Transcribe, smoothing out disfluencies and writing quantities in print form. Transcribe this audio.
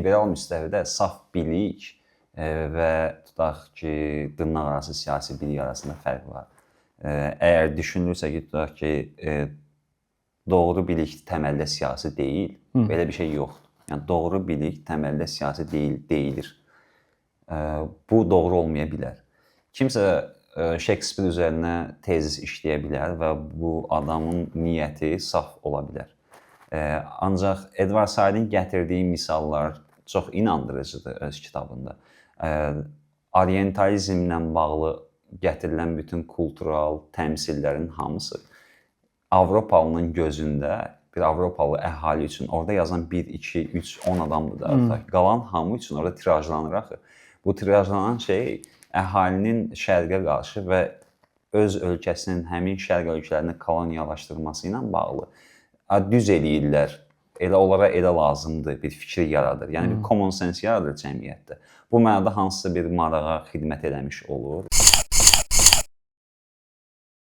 liberal müstəvidə saf bilik və tutaq ki, dırnaqarası siyasi bilik arasında fərq var. Əgər düşünülürsə ki, tutaq ki, doğru bilik təməldə siyasi deyil, belə bir şey yoxdur. Yəni doğru bilik təməldə siyasi deyilir. Bu doğru olmaya bilər. Kimsə Shakespeare üzərinə tezis işləyə bilər və bu adamın niyyəti saf ola bilər. Ancaq Edward Saidin gətirdiyi misallar çox inandırıcıdır öz kitabında. Orientalizmlə bağlı gətirilən bütün kultural təmsillərin hamısı Avropalının gözündə, bir Avropalı əhali üçün orada yazan 1, 2, 3, 10 adamdır da. Qalan hamı üçün orada tirajlanır axı. Bu tirajlanan şey əhalinin şərqə qarşı və öz ölkəsinin həmin şərq ölkələrini koloniyalaşdırması ilə bağlı. Düz eləyirlər. Onlara elə lazımdır bir fikri yaradır. Yəni bir common sense yaradır cəmiyyətdə. Bu mənada hansısa bir marağa xidmət eləmiş olur.